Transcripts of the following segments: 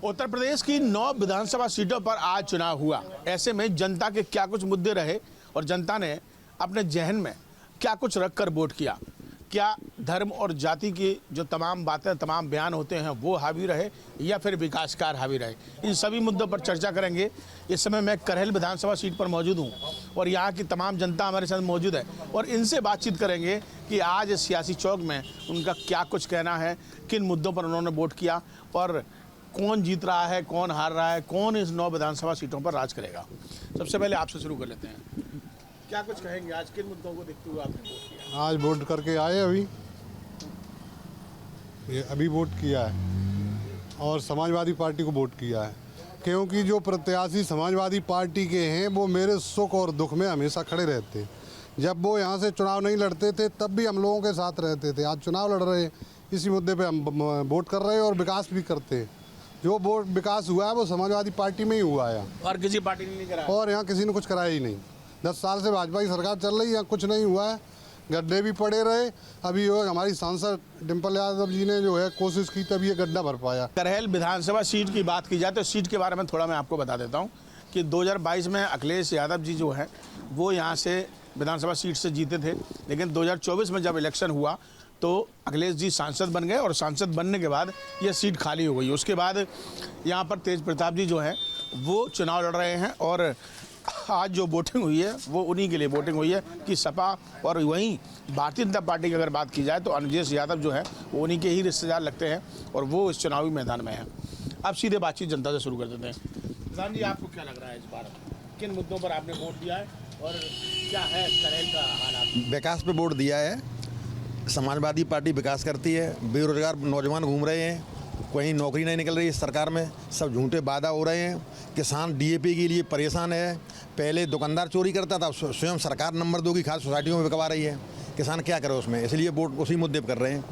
उत्तर प्रदेश की 9 विधानसभा सीटों पर आज चुनाव हुआ। ऐसे में जनता के क्या कुछ मुद्दे रहे और जनता ने अपने जहन में क्या कुछ रखकर वोट किया। क्या धर्म और जाति की जो तमाम बातें, तमाम बयान होते हैं वो हावी रहे या फिर विकासकार हावी रहे, इन सभी मुद्दों पर चर्चा करेंगे। इस समय मैं करहेल विधानसभा सीट पर मौजूद हूँ और यहाँ की तमाम जनता हमारे साथ मौजूद है और इनसे बातचीत करेंगे कि आज इस सियासी चौक में उनका क्या कुछ कहना है, किन मुद्दों पर उन्होंने वोट किया और कौन जीत रहा है, कौन हार रहा है, कौन इस 9 विधानसभा सीटों पर राज करेगा। सबसे पहले आपसे शुरू कर लेते हैं, क्या कुछ कहेंगे आज किन मुद्दों को देखते हुए आपने वोट किया? आज वोट करके आए, अभी वोट किया है और समाजवादी पार्टी को वोट किया है, क्योंकि जो प्रत्याशी समाजवादी पार्टी के हैं वो मेरे सुख और दुख में हमेशा खड़े रहते हैं। जब वो यहाँ से चुनाव नहीं लड़ते थे तब भी हम लोगों के साथ रहते थे। आज चुनाव लड़ रहे हैं, इसी मुद्दे पे हम वोट कर रहे हैं और विकास भी करते हैं। जो वोट विकास हुआ है वो समाजवादी पार्टी में ही हुआ है और किसी पार्टी ने नहीं कराया और यहाँ किसी ने कुछ कराया ही नहीं। 10 साल से भाजपा की सरकार चल रही है, कुछ नहीं हुआ है, गड्ढे भी पड़े रहे। अभी हमारी सांसद डिम्पल यादव जी ने जो है कोशिश की तभी ये गड्ढा भर पाया। करहेल विधानसभा सीट की बात की जाए तो सीट के बारे में थोड़ा मैं आपको बता देता हूँ कि 2022 में अखिलेश यादव जी जो है वो यहाँ से विधानसभा सीट से जीते थे, लेकिन 2024 में जब इलेक्शन हुआ तो अखिलेश जी सांसद बन गए और सांसद बनने के बाद यह सीट खाली हो गई। उसके बाद यहाँ पर तेज प्रताप जी जो हैं वो चुनाव लड़ रहे हैं और आज जो वोटिंग हुई है वो उन्हीं के लिए वोटिंग हुई है कि सपा और वहीं भारतीय जनता पार्टी की अगर बात की जाए तो अनिलेश यादव जो है वो उन्हीं के ही रिश्तेदार लगते हैं और वो इस चुनावी मैदान में हैं। अब सीधे बातचीत जनता से शुरू कर देते हैं। प्रधान जी, आपको क्या लग रहा है इस बार किन मुद्दों पर आपने वोट दिया है और क्या है करहेल का हालात? विकास पे वोट दिया है। समाजवादी पार्टी विकास करती है। बेरोजगार नौजवान घूम रहे हैं, कहीं नौकरी नहीं निकल रही है सरकार में, सब झूठे वादा हो रहे हैं। किसान डीएपी के लिए परेशान है। पहले दुकानदार चोरी करता था, स्वयं सरकार नंबर 2 की खाद सोसाइटियों में बिकवा रही है। किसान क्या करे उसमें, इसलिए वोट उसी मुद्दे पर कर रहे हैं।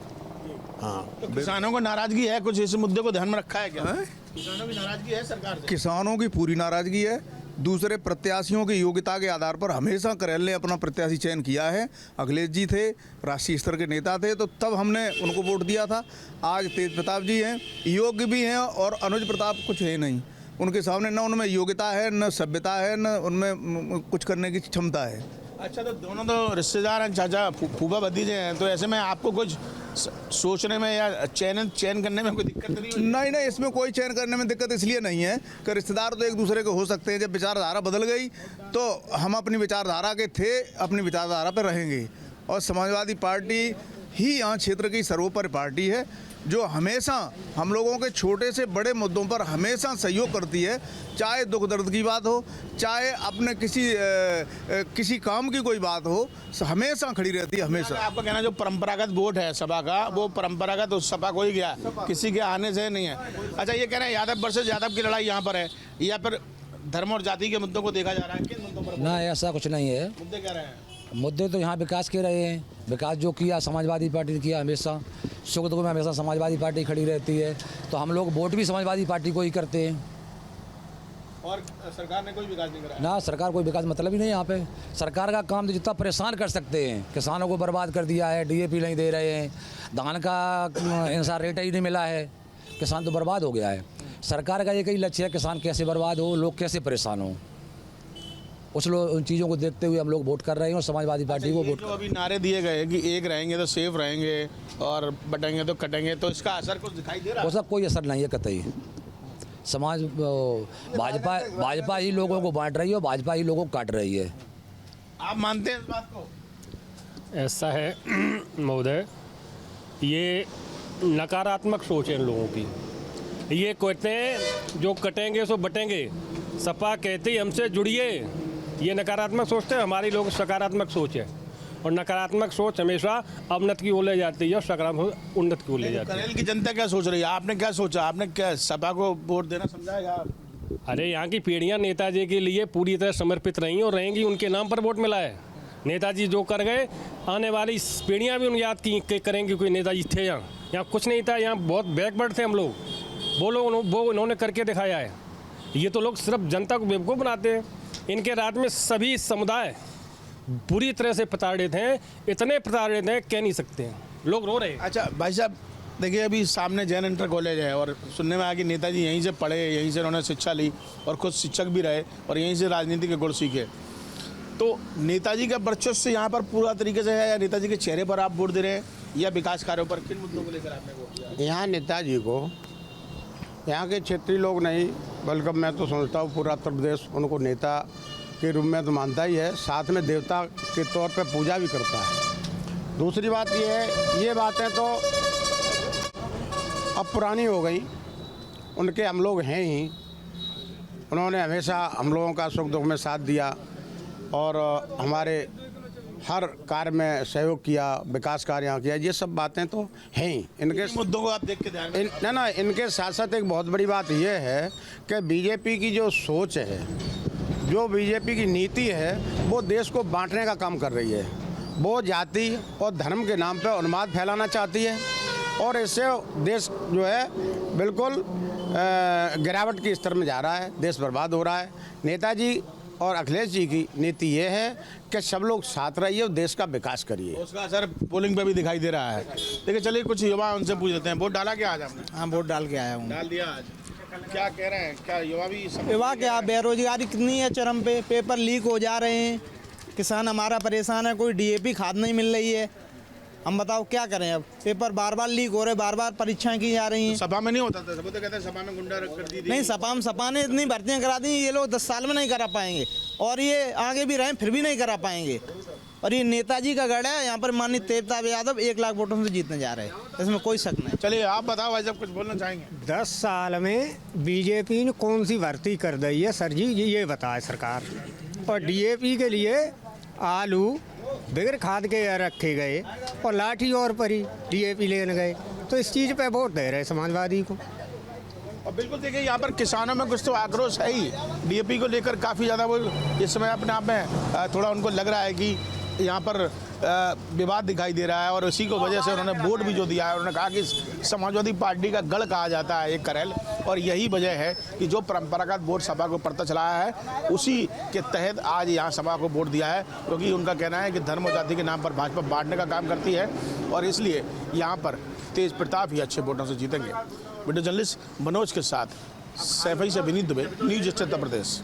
हाँ, तो किसानों को नाराजगी है, कुछ इस मुद्दे को ध्यान में रखा है क्या? किसानों की नाराजगी है सरकार से? किसानों की पूरी नाराजगी है। दूसरे प्रत्याशियों की योग्यता के आधार पर हमेशा करहेल ने अपना प्रत्याशी चयन किया है। अखिलेश जी थे, राष्ट्रीय स्तर के नेता थे, तो तब हमने उनको वोट दिया था। आज तेज प्रताप जी हैं, योग्य भी हैं और अनुज प्रताप कुछ है नहीं उनके सामने, न उनमें योग्यता है, न सभ्यता है, न उनमें कुछ करने की क्षमता है। अच्छा, तो दोनों तो रिश्तेदार हैं, चाचा फूफा भतीजे हैं, तो ऐसे में आपको कुछ सोचने में या चयन करने में कोई दिक्कत नहीं हुई? नहीं, इसमें कोई चयन करने में दिक्कत इसलिए नहीं है कि रिश्तेदार तो एक दूसरे के हो सकते हैं। जब विचारधारा बदल गई तो हम अपनी विचारधारा के थे, अपनी विचारधारा पर रहेंगे और समाजवादी पार्टी ही यहाँ क्षेत्र की सर्वोपरि पार्टी है जो हमेशा हम लोगों के छोटे से बड़े मुद्दों पर हमेशा सहयोग करती है। चाहे दुख दर्द की बात हो, चाहे अपने किसी काम की कोई बात हो, हमेशा खड़ी रहती है। हमेशा आपका कहना जो परंपरागत वोट है सपा का, वो परंपरागत उस सपा को ही गया, किसी के आने से नहीं है। अच्छा, ये कहना है यादव वर्सेस यादव की लड़ाई यहाँ पर है या फिर धर्म और जाति के मुद्दों को देखा जा रहा है? किन मुद्दों पर? ना, ऐसा कुछ नहीं है। मुद्दे क्या रहे हैं? मुद्दे तो यहाँ विकास के रहे हैं। विकास जो किया समाजवादी पार्टी ने किया, हमेशा सुख दुख में हमेशा समाजवादी पार्टी खड़ी रहती है, तो हम लोग वोट भी समाजवादी पार्टी को ही करते हैं। और सरकार ने कोई विकास नहीं कराया? ना, सरकार कोई विकास मतलब ही नहीं। यहाँ पे सरकार का काम तो जितना परेशान कर सकते हैं, किसानों को बर्बाद कर दिया है। डीएपी नहीं दे रहे हैं, धान का इंसार रेट ही नहीं मिला है, किसान तो बर्बाद हो गया है। सरकार का एक ही लक्ष्य है, किसान कैसे बर्बाद हो, लोग कैसे परेशान हो। उन चीज़ों को देखते हुए हम लोग वोट कर रहे हैं और समाजवादी पार्टी को वोट। जो अभी नारे दिए गए कि एक रहेंगे तो सेफ रहेंगे और बटेंगे तो कटेंगे, तो इसका असर कुछ दिखाई दे रहा है? उसका कोई असर नहीं है कतई। भाजपा ही लोगों को बांट रही है और भाजपा ही लोगों को काट रही है। आप मानते हैं इस बात को? ऐसा है महोदय, ये नकारात्मक सोच है इन लोगों की। ये कहते हैं जो कटेंगे सो बटेंगे, सपा कहती हमसे जुड़िए। ये नकारात्मक सोचते हैं, हमारी लोग सकारात्मक सोच है और नकारात्मक सोच हमेशा अवनत की ओर ले जाती है और सकारात्मक उन्नत की ओर ले जाती है। करहेल की जनता क्या सोच रही है? आपने क्या सोचा? आपने क्या सपा को वोट देना समझा या? अरे, यहाँ की पीढ़ियाँ नेताजी के लिए पूरी तरह समर्पित रही और रहेंगी। उनके नाम पर वोट मिला है। नेताजी जो कर गए, आने वाली पीढ़ियाँ भी उन याद की करेंगी कोई नेताजी थे यहाँ कुछ नहीं था, यहाँ बहुत बैकवर्ड थे हम लोग। वो उन्होंने करके दिखाया है। ये तो लोग सिर्फ जनता को बेवकूफ़ बनाते हैं। इनके राज में सभी समुदाय पूरी तरह से प्रताड़ित हैं, इतने प्रताड़ित हैं कह नहीं सकते हैं, लोग रो रहे हैं। अच्छा भाई साहब, देखिए अभी सामने जैन इंटर कॉलेज है और सुनने में आया कि नेताजी यहीं से पढ़े, यहीं से उन्होंने शिक्षा ली और खुद शिक्षक भी रहे और यहीं से राजनीति के गुण सीखे। तो नेताजी का वर्चस्व यहाँ पर पूरा तरीके से है या नेताजी के चेहरे पर आप वोट दे रहे हैं या विकास कार्यों पर? किन मुद्दों को लेकर आपने वोट दिया? यहाँ नेताजी को यहाँ के क्षेत्रीय लोग नहीं बल्कि मैं तो समझता हूँ पूरा उत्तर प्रदेश उनको नेता के रूप में तो मानता ही है, साथ में देवता के तौर पे पूजा भी करता है। दूसरी बात ये है, ये बातें तो अब पुरानी हो गई, उनके हम लोग हैं ही, उन्होंने हमेशा हम लोगों का सुख दुख में साथ दिया और हमारे हर कार्य में सहयोग किया, विकास कार्य यहाँ किया, ये सब बातें तो हैं ही। इनके मुद्दों को आप देख के ध्यान में ना इनके साथ साथ एक बहुत बड़ी बात यह है कि बीजेपी की जो सोच है, जो बीजेपी की नीति है, वो देश को बांटने का काम कर रही है। वो जाति और धर्म के नाम पर उन्माद फैलाना चाहती है और इससे देश जो है बिल्कुल गिरावट के स्तर में जा रहा है, देश बर्बाद हो रहा है। नेताजी और अखिलेश जी की नीति ये है कि सब लोग साथ रहिए और देश का विकास करिए। उसका असर पोलिंग पे भी दिखाई दे रहा है। देखिए चलिए कुछ युवा उनसे पूछ लेते हैं। वोट डाला क्या आज आपने? हाँ, वोट डाल के आया हूँ। डाल दिया आज। क्या कह रहे हैं, क्या युवा भी युवा क्या, बेरोजगारी कितनी है चरम पे, पेपर लीक हो जा रहे हैं, किसान हमारा परेशान है, कोई डीएपी खाद नहीं मिल रही है। हम बताओ क्या करें, अब पेपर बार बार लीक हो रहे, बार बार परीक्षाएं की जा रही हैं। सभा में नहीं होता था, सब तो कहते हैं सभा में गुंडा कर दी। नहीं, सपा ने इतनी भर्तियां करा दी, ये लोग 10 साल में नहीं करा पाएंगे और ये आगे भी रहें फिर भी नहीं करा पाएंगे। और ये नेताजी का गढ़ है, यहाँ पर माननीय तेजप्रताप यादव 1 लाख वोटों से जीतने जा रहे हैं, इसमें कोई शक नहीं। चलिए आप बताओ भाई, जब कुछ बोलना चाहेंगे। 10 साल में बीजेपी ने कौन सी भर्ती कर दी है सर जी, ये बताए सरकार। और डीएपी के लिए आलू बगैर खाद के रखे गए और लाठी और परी डीएपी लेने गए, तो इस चीज़ पे वोट दे रहे समाजवादी को। और बिल्कुल देखिए यहाँ पर किसानों में कुछ तो आक्रोश है ही, डीएपी को लेकर काफ़ी ज़्यादा वो इस समय अपने आप में थोड़ा उनको लग रहा है कि यहाँ पर विवाद दिखाई दे रहा है और उसी को वजह से उन्होंने वोट भी जो दिया है, उन्होंने कहा कि समाजवादी पार्टी का गढ़ कहा जाता है ये करेल, और यही वजह है कि जो परंपरागत वोट सभा को पड़ता चला है उसी के तहत आज यहाँ सभा को वोट दिया है, क्योंकि उनका कहना है कि धर्म और जाति के नाम पर भाजपा बांटने का काम करती है और इसलिए यहाँ पर तेज प्रताप ही अच्छे वोटों से जीतेंगे। वीडियो जर्नलिस्ट मनोज के साथ सैफई से विनीत दुबे, न्यूज उत्तर प्रदेश।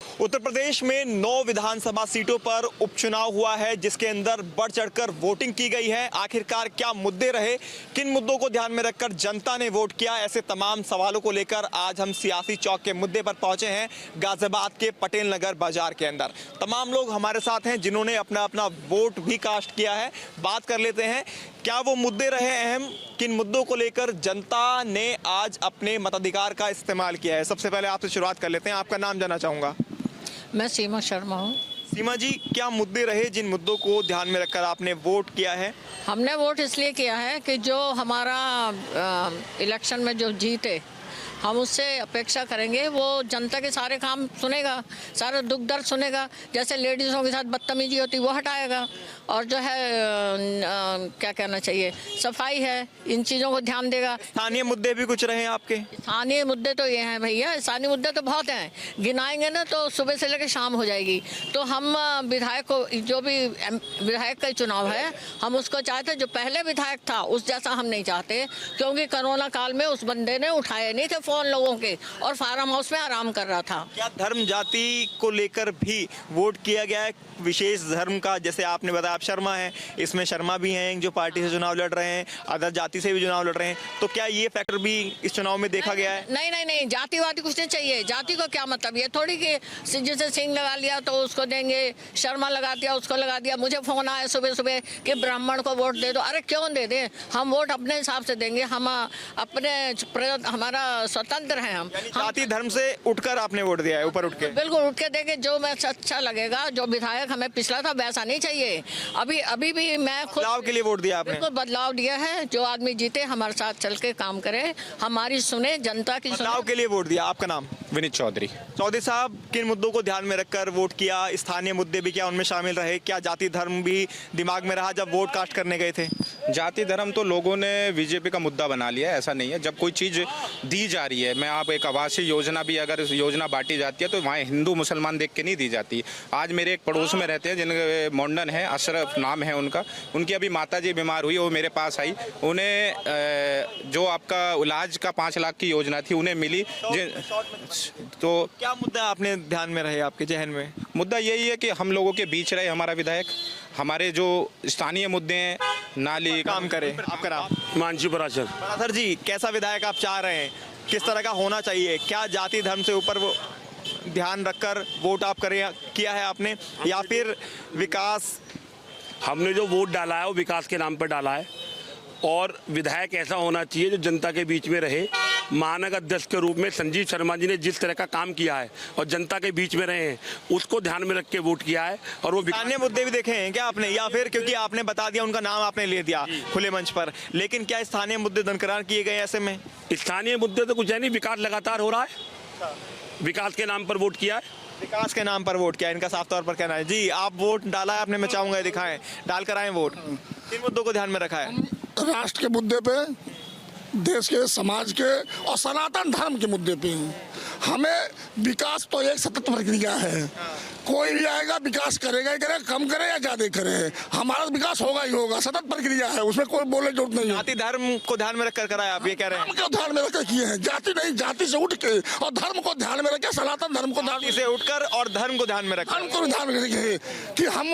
उत्तर प्रदेश में 9 विधानसभा सीटों पर उपचुनाव हुआ है, जिसके अंदर बढ़ चढ़कर वोटिंग की गई है। आखिरकार क्या मुद्दे रहे, किन मुद्दों को ध्यान में रखकर जनता ने वोट किया, ऐसे तमाम सवालों को लेकर आज हम सियासी चौक के मुद्दे पर पहुंचे हैं, गाजियाबाद के पटेल नगर बाजार के अंदर। तमाम लोग हमारे साथ हैं जिन्होंने अपना अपना वोट भी कास्ट किया है। बात कर लेते हैं, क्या वो मुद्दे रहे अहम, किन मुद्दों को लेकर जनता ने आज अपने मताधिकार का इस्तेमाल किया है। सबसे पहले आपसे शुरुआत कर लेते हैं, आपका नाम जानना चाहूँगा। मैं सीमा शर्मा हूँ। सीमा जी, क्या मुद्दे रहे जिन मुद्दों को ध्यान में रखकर आपने वोट किया है? हमने वोट इसलिए किया है कि जो हमारा इलेक्शन में जो जीते, हम उससे अपेक्षा करेंगे वो जनता के सारे काम सुनेगा, सारे दुख दर्द सुनेगा। जैसे लेडीज़ों के साथ बदतमीजी होती वो हटाएगा, और जो है क्या कहना चाहिए, सफाई है, इन चीज़ों को ध्यान देगा। स्थानीय मुद्दे भी कुछ रहे आपके? स्थानीय मुद्दे तो ये हैं भैया, स्थानीय मुद्दे तो बहुत हैं, गिनाएंगे ना तो सुबह से लेकर शाम हो जाएगी। तो हम विधायक को, जो भी विधायक का चुनाव है, हम उसको चाहते, जो पहले विधायक था उस जैसा हम नहीं चाहते, क्योंकि कोरोना काल में उस बंदे ने उठाए नहीं थे फोन लोगों के और फार्म हाउस में आराम कर रहा था। क्या धर्म जाति को लेकर भी वोट किया गया है, विशेष धर्म का? जैसे आपने बताया आप शर्मा हैं, इसमें शर्मा भी हैं जो पार्टी से चुनाव लड़ रहे हैं, अदर जाति से भी चुनाव लड़ रहे हैं, तो क्या ये फैक्टर भी इस चुनाव में देखा गया है? नहीं, जातिवादी कुछ नहीं चाहिए। जाति को क्या मतलब, ये थोड़ी कि जैसे सिंह लगा लिया तो उसको देंगे, शर्मा लगा दिया उसको लगा दिया। मुझे फोन आया सुबह सुबह कि ब्राह्मण को वोट दे दो। अरे क्यों दे दें, हम वोट अपने हिसाब से देंगे, हम अपने हमारा स्वतंत्र हैं। हम जाति धर्म से उठकर आपने वोट दिया है, ऊपर उठ के? बिल्कुल उठ के देंगे, जो मैं अच्छा लगेगा। जो विधायक हमें पिछला था वैसा नहीं चाहिए। अभी भी मैं खुद बदलाव के लिए वोट दिया आपने? बिल्कुल बदलाव दिया है, जो आदमी जीते हमारे साथ चल के काम करे, हमारी सुने, जनता की बदलाव के लिए वोट दिया। आपका नाम? विनीत चौधरी। चौधरी साहब, किन मुद्दों को ध्यान में रखकर वोट किया? स्थानीय मुद्दे भी क्या उनमें शामिल रहे? क्या जाति धर्म भी दिमाग में रहा जब वोट कास्ट करने गए थे? जाति धर्म तो लोगों ने बीजेपी का मुद्दा बना लिया है, ऐसा नहीं है। जब कोई चीज़ दी जा रही है, मैं आप एक आवासीय योजना भी अगर योजना बांटी जाती है तो वहाँ हिंदू मुसलमान देख के नहीं दी जाती। आज मेरे एक पड़ोस में रहते हैं जिनके मोंडन है, अशरफ नाम है उनका, उनकी अभी माता जी बीमार हुई, वो मेरे पास आई, उन्हें जो आपका इलाज का 5 लाख की योजना थी उन्हें मिली। तो क्या मुद्दा आपने ध्यान में रहे आपके जहन में? मुद्दा यही है कि हम लोगों के बीच रहे हमारा विधायक, हमारे जो स्थानीय मुद्दे हैं, नाली काम करे। आपका नाम? मानसी पराशर। पराशर जी, कैसा विधायक आप चाह रहे हैं? किस तरह का होना चाहिए? क्या जाति धर्म से ऊपर वो ध्यान रखकर वोट आप किया है आपने, या फिर विकास? हमने जो वोट डाला है वो विकास के नाम पर डाला है, और विधायक ऐसा होना चाहिए जो जनता के बीच में रहे। मानक अध्यक्ष के रूप में संजीव शर्मा जी ने जिस तरह का काम किया है और जनता के बीच में रहे हैं, उसको ध्यान में रख के वोट किया है। और वो स्थानीय मुद्दे भी देखे हैं क्या आपने, या फिर क्योंकि आपने बता दिया उनका नाम आपने ले दिया खुले मंच पर, लेकिन क्या स्थानीय मुद्दे दरकिरार किए गए? ऐसे में स्थानीय मुद्दे तो कुछ है नहीं, विकास लगातार हो रहा है, विकास के नाम पर वोट किया है। विकास के नाम पर वोट किया, इनका साफ तौर पर कहना है। जी, आप वोट डाला है आपने, मैं चाहूंगा दिखाएं, डाल कर आए वोट। किन मुद्दों को ध्यान में रखा है? राष्ट्र के मुद्दे पे, देश के, समाज के और सनातन धर्म के मुद्दे पे। हमें विकास तो एक सतत प्रक्रिया है, कोई भी आएगा विकास करेगा ही करेगा, कम करे या ज्यादा करे, हमारा विकास होगा ही होगा, सतत प्रक्रिया है, उसमें कोई बोले जरूरत नहीं है। जाति धर्म को ध्यान में रखकर कराया, आप ये कह रहे हैं? धर्म को ध्यान में रखकर किए हैं, जाति नहीं, जाति से उठ के और धर्म को ध्यान में रखे, सनातन धर्म को ध्यान से उठकर और धर्म को ध्यान में रखकर, धर्म को ध्यान में रखे कि हम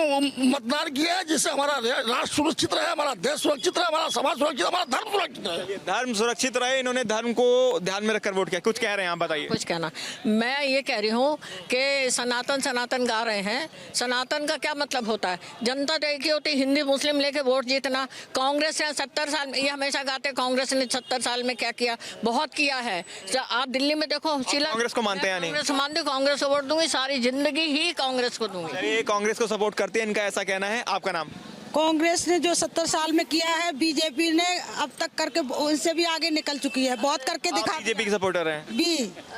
मतदान किए हैं जिससे हमारा राष्ट्र सुरक्षित रहे, हमारा देश सुरक्षित रहे, हमारा समाज सुरक्षित, हमारा धर्म सुरक्षित रहे। धर्म सुरक्षित रहे, इन्होंने धर्म को ध्यान में रखकर वोट किया। कुछ कह रहे हैं आप, बताइए। कुछ कहना, मैं ये कह रही हूँ कि सनातन सनातन गा रहे हैं, सनातन का क्या मतलब होता है? जनता तो एक ही होती, हिंदू मुस्लिम लेके वोट जीतना। कांग्रेस ने 70 साल में, ये हमेशा गाते कांग्रेस ने 70 साल में क्या किया, बहुत किया है। आप दिल्ली में देखो, कांग्रेस को मानते हैं? कांग्रेस मानते, कांग्रेस को वोट दूंगी, सारी जिंदगी ही कांग्रेस को दूंगी। ये कांग्रेस को सपोर्ट करते हैं, इनका ऐसा कहना है। आपका नाम? कांग्रेस ने जो 70 साल में किया है, बीजेपी ने अब तक करके उनसे भी आगे निकल चुकी है, बहुत करके दिखा। बीजेपी के सपोर्टर हैं?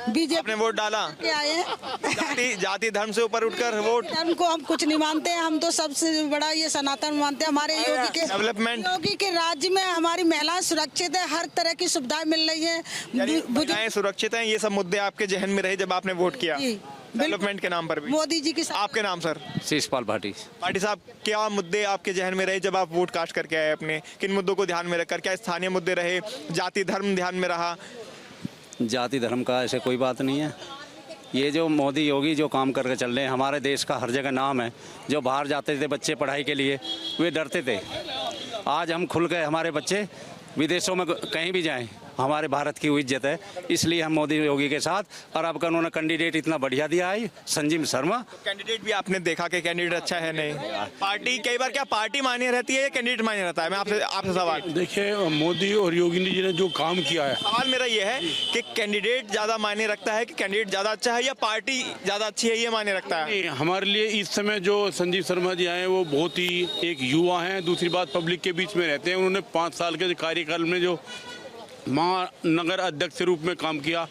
बीजेपी। आपने वोट डाला? जाति धर्म से ऊपर उठकर वोट? धर्म को हम कुछ नहीं मानते हैं, हम तो सबसे बड़ा ये सनातन मानते हैं। हमारे योगी के राज्य में हमारी महिलाएं सुरक्षित है, हर तरह की सुविधाएं मिल रही है, महिलाएं सुरक्षित हैं। ये सब मुद्दे आपके जहन में रहे जब आपने वोट किया? डेवलपमेंट के नाम पर भी? मोदी जी की। आपके नाम सर? शीशपाल भाटी। भाटी साहब, क्या मुद्दे आपके जहन में रहे जब आप वोट कास्ट करके आए अपने? किन मुद्दों को ध्यान में रखकर? क्या स्थानीय मुद्दे रहे, जाति धर्म ध्यान में रहा? जाति धर्म का ऐसे कोई बात नहीं है। ये जो मोदी योगी जो काम करके चल रहे हैं, हमारे देश का हर जगह नाम है। जो बाहर जाते थे बच्चे पढ़ाई के लिए, वे डरते थे। आज हम खुल गए, हमारे बच्चे विदेशों में कहीं भी जाएं, हमारे भारत की इज्जत है, इसलिए हम मोदी योगी के साथ। और अब का उन्होंने कैंडिडेट इतना बढ़िया दिया है, संजीव शर्मा। कैंडिडेट भी आपने देखा कि कैंडिडेट अच्छा है? नहीं, पार्टी कई बार क्या पार्टी मान्य रहती है या कैंडिडेट मान्य रहता है? मैं आपसे सवाल। देखिए, मोदी और योगी जी ने जो काम किया है, सवाल मेरा ये है कि कैंडिडेट ज्यादा मायने रखता है कि कैंडिडेट ज्यादा अच्छा है, या पार्टी ज्यादा अच्छी है ये मायने रखता है? हमारे लिए इस समय जो संजीव शर्मा जी आए वो बहुत ही एक युवा हैं। दूसरी बात, पब्लिक के बीच में रहते हैं। उन्होंने 5 साल के कार्यकाल में जो महानगर अध्यक्ष के रूप में काम किया,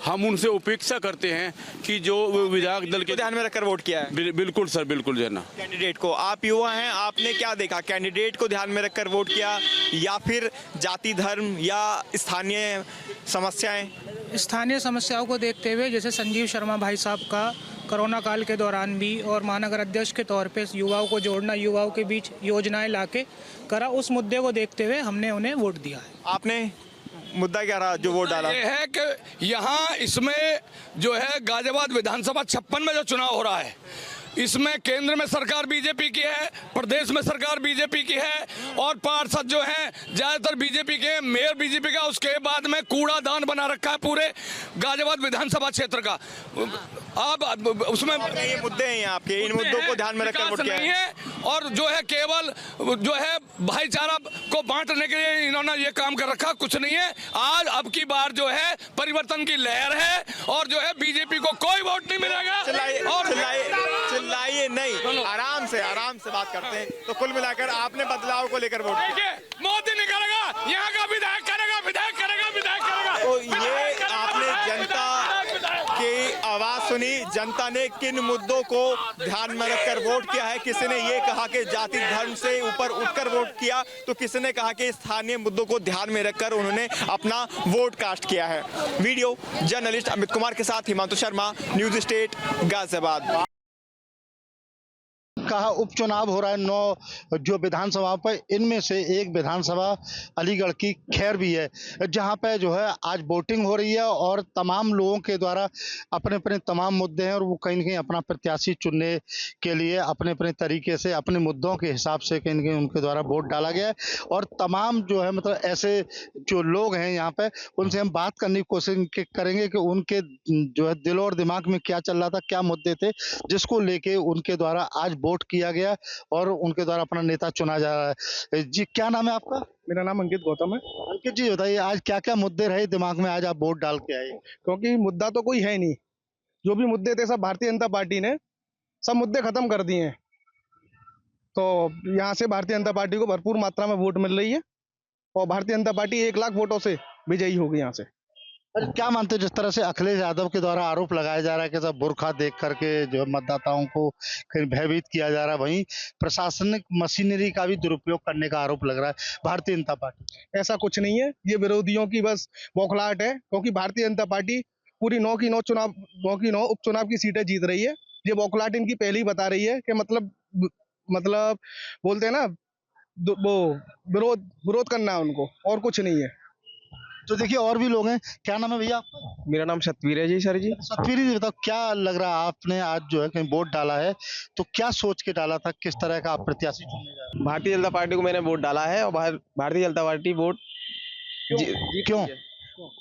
हम उनसे अपेक्षा करते हैं कि जो विधायक दल के ध्यान में रखकर वोट किया है। बिल्कुल सर, बिल्कुल जना। कैंडिडेट को, आप युवा हैं, आपने क्या देखा? कैंडिडेट को ध्यान में रखकर वोट किया या फिर जाति धर्म या स्थानीय समस्याएं? स्थानीय समस्याओं को देखते हुए, जैसे संजीव शर्मा भाई साहब का कोरोना काल के दौरान भी और महानगर अध्यक्ष के तौर पे युवाओं को जोड़ना, युवाओं के बीच योजनाएं लाके करा, उस मुद्दे को देखते हुए हमने उन्हें वोट दिया है। आपने मुद्दा क्या रहा जो वोट डाला? ये है कि यहाँ इसमें जो है गाजियाबाद विधानसभा 56 में जो चुनाव हो रहा है, इसमें केंद्र में सरकार बीजेपी की है, प्रदेश में सरकार बीजेपी की है, और पार्षद जो हैं ज़्यादातर बीजेपी के, मेयर बीजेपी का। उसके बाद में कूड़ादान बना रखा है पूरे गाजियाबाद विधानसभा क्षेत्र का। अब उसमें ये मुद्दे हैं आपके, इन मुद्दों को ध्यान में रखकर वोट किया है। और जो है केवल जो है भाईचारा को बांटने के लिए इन्होंने ये काम कर रखा, कुछ नहीं है। आज अब की बार जो है परिवर्तन की लहर है, और जो है बीजेपी को कोई वोट नहीं मिलेगा। और चिल्लाइए नहीं, आराम से बात करते हैं। तो कुल मिलाकर आपने बदलाव को लेकर वोट किया? मोदी निकलेगा, यहाँ का विधायक करेगा, विधायक करेगा, विधायक करेगा। तो ये आपने जनता के सुनी जनता ने किन मुद्दों को ध्यान में रखकर वोट किया है। किसी ने ये कहा कि जाति धर्म से ऊपर उठकर वोट किया, तो किसी ने कहा कि स्थानीय मुद्दों को ध्यान में रखकर उन्होंने अपना वोट कास्ट किया है। वीडियो जर्नलिस्ट अमित कुमार के साथ हिमांशु शर्मा, न्यूज स्टेट, गाजियाबाद। का उपचुनाव हो रहा है 9 जो विधानसभा पर, इनमें से एक विधानसभा अलीगढ़ की खैर भी है, जहां पे जो है आज वोटिंग हो रही है और तमाम लोगों के द्वारा अपने अपने तमाम मुद्दे हैं और वो कहीं न कहीं अपना प्रत्याशी चुनने के लिए अपने अपने तरीके से अपने मुद्दों के हिसाब से कहीं न कहीं उनके द्वारा वोट डाला गया है। और तमाम जो है मतलब ऐसे जो लोग हैं यहाँ पे, उनसे हम बात करने की कोशिश करेंगे कि उनके जो है दिल और दिमाग में क्या चल रहा था, क्या मुद्दे थे जिसको लेके उनके द्वारा आज वोट किया गया और उनके द्वारा अपना नेता चुना जा रहा है। जी क्या नाम है आपका? मेरा नाम अंकित गौतम है। अंकित जी बताइए, आज क्या क्या मुद्दे रहे दिमाग में, आज आप वोट डाल के आए? क्योंकि मुद्दा तो कोई है नहीं, जो भी मुद्दे थे सब भारतीय जनता पार्टी ने सब मुद्दे खत्म कर दिए हैं। तो यहाँ से भारतीय जनता पार्टी को भरपूर मात्रा में वोट मिल रही है और भारतीय जनता पार्टी 1 लाख वोटों से विजयी होगी यहाँ से। अरे क्या मानते हैं जिस तरह से अखिलेश यादव के द्वारा आरोप लगाया जा रहा है कि सब बुर्खा देख करके जो है मतदाताओं को कहीं भयभीत किया जा रहा है, वहीं प्रशासनिक मशीनरी का भी दुरुपयोग करने का आरोप लग रहा है भारतीय जनता पार्टी? ऐसा कुछ नहीं है, ये विरोधियों की बस बौखलाहट है, क्योंकि भारतीय जनता पार्टी पूरी 9 की 9 उपचुनाव की सीटें जीत रही है। ये बौखलाहट इनकी पहले ही बता रही है कि मतलब बोलते हैं ना वो विरोध करना है उनको, और कुछ नहीं है। तो देखिए और भी लोग हैं। क्या नाम है भैया आपका? मेरा नाम सतवीर है जी। सर जी सतवीर जी बताओ, क्या लग रहा है आपने आज जो है कहीं वोट डाला है तो क्या सोच के डाला था, किस तरह का आप प्रत्याशी चुनने जा रहे हैं? भारतीय जनता पार्टी को मैंने वोट डाला है और भारतीय जनता पार्टी वोट क्यों?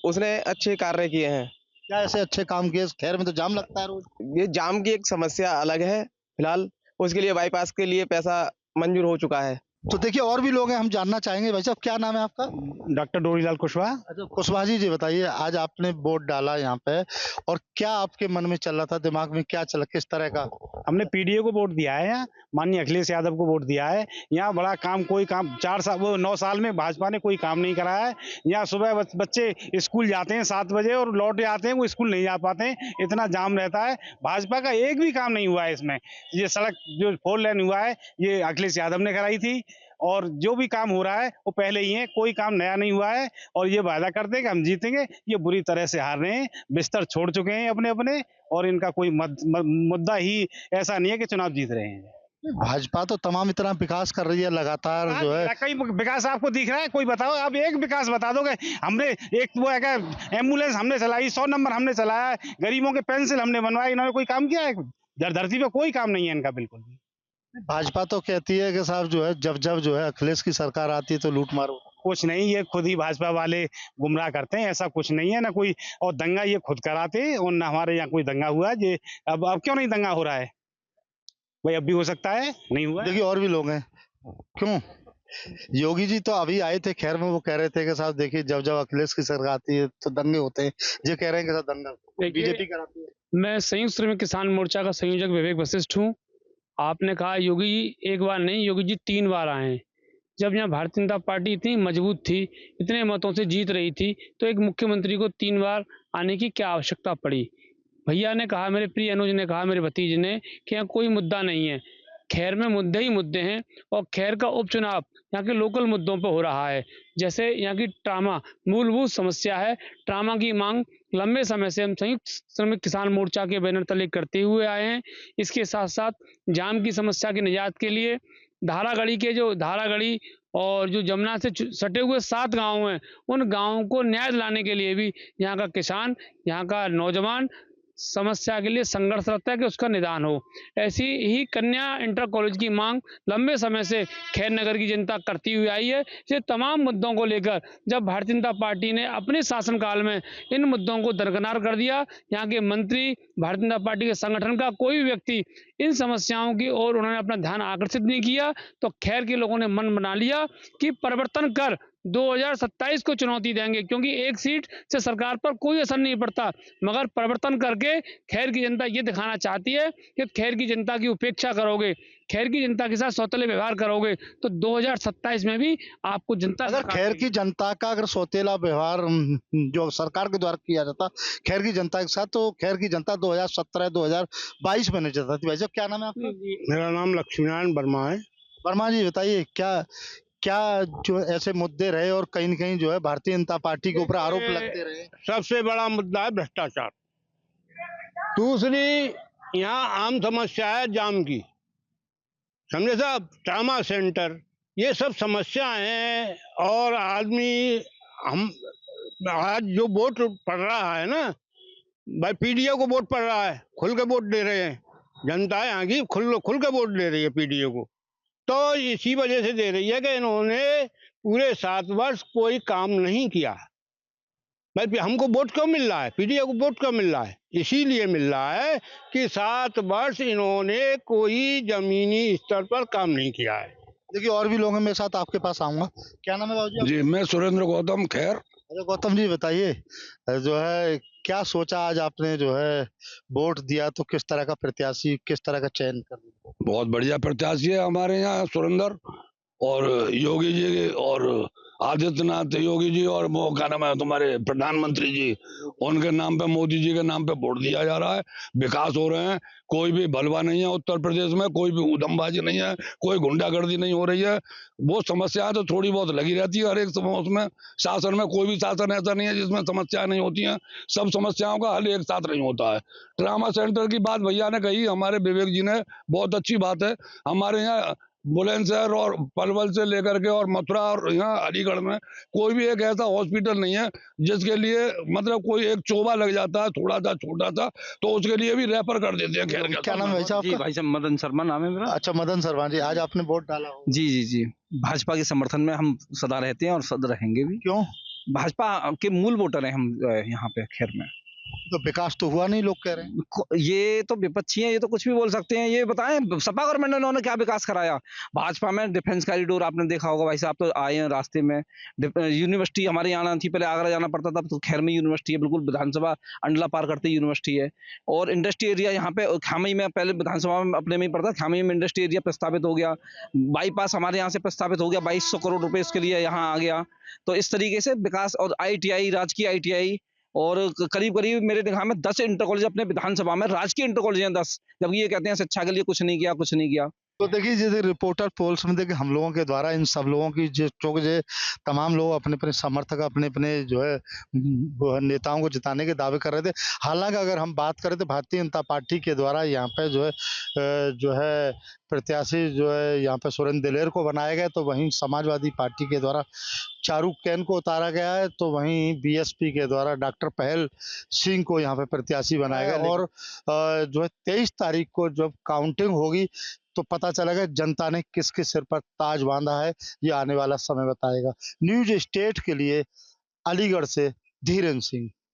उसने अच्छे कार्य किए हैं। क्या ऐसे अच्छे काम किए? खैर में तो जाम लगता है रोज। ये जाम की एक समस्या अलग है, फिलहाल उसके लिए बाईपास के लिए पैसा मंजूर हो चुका है। तो देखिए और भी लोग हैं, हम जानना चाहेंगे। भाई साहब क्या नाम है आपका? डॉक्टर डोरीलाल कुशवाहा। अच्छा कुशवाहा जी बताइए, आज आपने वोट डाला यहाँ पे और क्या आपके मन में चल रहा था, दिमाग में क्या चला, किस तरह का? हमने पीडीए को वोट दिया है, यहाँ माननीय अखिलेश यादव को वोट दिया है। यहाँ बड़ा काम, कोई काम 9 साल में भाजपा ने कोई काम नहीं कराया है। यहाँ सुबह बच्चे स्कूल जाते हैं 7 बजे और लौट जाते हैं, वो स्कूल नहीं जा पाते हैं, इतना जाम रहता है। भाजपा का एक भी काम नहीं हुआ है इसमें। ये सड़क जो 4 लेन हुआ है ये अखिलेश यादव ने कराई थी, और जो भी काम हो रहा है वो पहले ही है, कोई काम नया नहीं हुआ है। और ये वादा करते हैं कि हम जीतेंगे, ये बुरी तरह से हार रहे हैं, बिस्तर छोड़ चुके हैं अपने अपने, और इनका कोई मुद्दा ही ऐसा नहीं है कि चुनाव जीत रहे हैं। भाजपा तो तमाम इतना विकास कर रही है लगातार जो है। कई विकास आपको दिख रहा है? कोई बताओ, अब एक विकास बता दोगे? हमने एक वो है एम्बुलेंस हमने चलाई, 100 नंबर हमने चलाया, गरीबों के पेंसिल हमने बनवाए, इन्होंने कोई काम किया है? धरती पे कोई काम नहीं है इनका बिल्कुल भी। भाजपा तो कहती है कि साहब जो है जब जो है अखिलेश की सरकार आती है तो लूट मारो। कुछ नहीं, ये खुद ही भाजपा वाले गुमराह करते हैं, ऐसा कुछ नहीं है ना कोई। और दंगा ये खुद कराते हैं, और ना हमारे यहाँ कोई दंगा हुआ है। ये अब क्यों नहीं दंगा हो रहा है भाई? अब भी हो सकता है, नहीं हुआ। देखिए और भी लोग हैं। क्यों? योगी जी तो अभी आए थे खैर में, वो कह रहे थे कि साहब देखिए जब अखिलेश की सरकार आती है तो दंगे होते हैं। ये कह रहे हैं कि साहब दंगा बीजेपी कराती है। मैं संयुक्त श्रमिक किसान मोर्चा का संयोजक विवेक वशिष्ठ हूँ। आपने कहा योगी जी एक बार नहीं, योगी जी 3 बार आए हैं। जब यहाँ भारतीय जनता पार्टी इतनी मजबूत थी, इतने मतों से जीत रही थी, तो एक मुख्यमंत्री को 3 बार आने की क्या आवश्यकता पड़ी? भैया ने कहा, मेरे प्रिय अनुज ने कहा, मेरे भतीजे ने, कि यहाँ कोई मुद्दा नहीं है। खैर में मुद्दे ही मुद्दे हैं, और खैर का उपचुनाव यहाँ के लोकल मुद्दों पर हो रहा है। जैसे यहाँ की ट्रामा मूलभूत समस्या है। ट्रामा की मांग लंबे समय से हम संयुक्त श्रमिक किसान मोर्चा के बैनर तले करते हुए आए हैं। इसके साथ साथ जाम की समस्या की निजात के लिए धारागढ़ी और जो जमुना से सटे हुए 7 गांव हैं, उन गांवों को न्याय दिलाने के लिए भी यहाँ का किसान, यहाँ का नौजवान समस्या के लिए संघर्षरत है कि उसका निदान हो। ऐसी ही कन्या इंटर कॉलेज की मांग लंबे समय से खैर नगर की जनता करती हुई आई है। ये तमाम मुद्दों को लेकर जब भारतीय जनता पार्टी ने अपने शासनकाल में इन मुद्दों को दरकिनार कर दिया, यहाँ के मंत्री, भारतीय जनता पार्टी के संगठन का कोई भी व्यक्ति इन समस्याओं की ओर उन्होंने अपना ध्यान आकर्षित नहीं किया, तो खैर के लोगों ने मन बना लिया कि परिवर्तन कर 2027 को चुनौती देंगे, क्योंकि एक सीट से सरकार पर कोई असर नहीं पड़ता, मगर परिवर्तन करके खैर की जनता ये दिखाना चाहती है कि खैर की जनता की उपेक्षा करोगे, खैर की जनता के साथ सौतेले व्यवहार करोगे तो 2027 में भी आपको जनता अगर खैर की जनता का अगर सौतेला व्यवहार जो सरकार के द्वारा किया जाता खैर की जनता के साथ, तो खैर की जनता 2017-2022 में नहीं जताती। भाई साहब क्या नाम है आपका? मेरा नाम लक्ष्मीनारायण वर्मा है। वर्मा जी बताइए क्या क्या जो ऐसे मुद्दे रहे और कहीं न कहीं जो है भारतीय जनता पार्टी के ऊपर आरोप लगते रहे? सबसे बड़ा मुद्दा है भ्रष्टाचार। दूसरी यहाँ आम समस्या है जाम की, समझे साहब, ट्रामा सेंटर, ये सब समस्या हैं। और आदमी हम आज जो वोट पड़ रहा है ना भाई, पीडीओ को वोट पड़ रहा है, खुल के वोट दे रहे हैं, जनता है यहाँ की खुल के वोट दे रही है पीडीओ को। तो इसी वजह से दे रही है कि इन्होंने पूरे 7 वर्ष कोई काम नहीं किया। भाई हमको वोट क्यों मिल रहा है, पीडीओ को वोट क्यों मिल रहा है? इसीलिए मिल रहा है कि 7 वर्ष इन्होंने कोई जमीनी स्तर पर काम नहीं किया है। देखिए और भी लोग हैं मेरे साथ, आपके पास आऊंगा। क्या नाम है बाबू जी? मैं सुरेंद्र गौतम खैर। अरे गौतम जी बताइए, जो है क्या सोचा आज आपने जो है वोट दिया, तो किस तरह का प्रत्याशी, किस तरह का चयन कर दिया? बहुत बढ़िया प्रत्याशी है हमारे यहाँ सुरेंद्र, और योगी जी और आदित्यनाथ योगी जी और वो क्या नाम है तुम्हारे प्रधानमंत्री जी, उनके नाम पे, मोदी जी के नाम पे वोट दिया जा रहा है। विकास हो रहे हैं, कोई भी भलवा नहीं है उत्तर प्रदेश में, कोई भी उधमबाजी नहीं है, कोई गुंडागर्दी नहीं हो रही है। वो समस्याएं तो थोड़ी बहुत लगी रहती है हर एक उसमें, शासन में कोई भी शासन ऐसा नहीं है जिसमें समस्याएं नहीं होती हैं। सब समस्याओं का हल एक साथ नहीं होता है। ट्रामा सेंटर की बात भैया ने कही, हमारे विवेक जी ने, बहुत अच्छी बात है। हमारे यहाँ बुलंदशहर और पलवल से लेकर के और मथुरा और यहाँ अलीगढ़ में कोई भी एक ऐसा हॉस्पिटल नहीं है जिसके लिए मतलब कोई एक चोबा लग जाता है थोड़ा सा छोटा सा, तो उसके लिए भी रेफर कर देते हैं। खैर क्या नाम है भाई साहब? जी भाई साहब मदन शर्मा नाम है मेरा। अच्छा मदन शर्मा जी, आज आपने वोट डाला हो? जी जी जी, भाजपा के समर्थन में हम सदा रहते हैं और सदा रहेंगे भी। क्यों? भाजपा के मूल वोटर हैं हम यहाँ पे खैर में। तो विकास तो हुआ नहीं, लोग कह रहे हैं। ये तो विपक्षी हैं, ये तो कुछ भी बोल सकते हैं। ये बताएं सपा गवर्नमेंट ने उन्होंने क्या विकास कराया? भाजपा में डिफेंस कॉरिडोर आपने देखा होगा भाई साहब, तो आए हैं रास्ते में। यूनिवर्सिटी हमारे यहाँ थी, पहले आगरा जाना पड़ता था, तो खैर में यूनिवर्सिटी है, बिल्कुल विधानसभा अंडला पार करते यूनिवर्सिटी है। और इंडस्ट्री एरिया यहाँ पे खामई में, पहले विधानसभा में अपने में ही पड़ता, खामई में इंडस्ट्री एरिया प्रस्तावित हो गया। बाईपास हमारे यहाँ से प्रस्तावित हो गया, 2200 करोड़ रुपए इसके लिए यहाँ आ गया। तो इस तरीके से विकास, और ITI, राजकीय ITI, और करीब करीब मेरे देखा में 10 इंटर कॉलेज अपने विधानसभा में, राजकीय इंटर कॉलेज हैं 10, जबकि ये कहते हैं शिक्षा के लिए कुछ नहीं किया। तो देखिए जैसे रिपोर्टर पोल्स में देखिए हम लोगों के द्वारा इन सब लोगों की जो तमाम लोग अपने अपने समर्थक अपने अपने जो है नेताओं को जिताने के दावे कर रहे थे। हालांकि अगर हम बात करें तो भारतीय जनता पार्टी के द्वारा यहाँ पे जो है प्रत्याशी जो है यहाँ पे सुरेंद्र दिलेर को बनाया गया, तो वहीं समाजवादी पार्टी के द्वारा चारूक कैन को उतारा गया है, तो वहीं BSP के द्वारा डॉक्टर पहल सिंह को यहाँ पे प्रत्याशी बनाया गया। और जो है 23 तारीख को जब काउंटिंग होगी तो पता चलेगा जनता ने किसके सिर पर ताज बांधा है, ये आने वाला समय बताएगा। न्यूज स्टेट के लिए अलीगढ़ से धीरेन्द्र सिंह।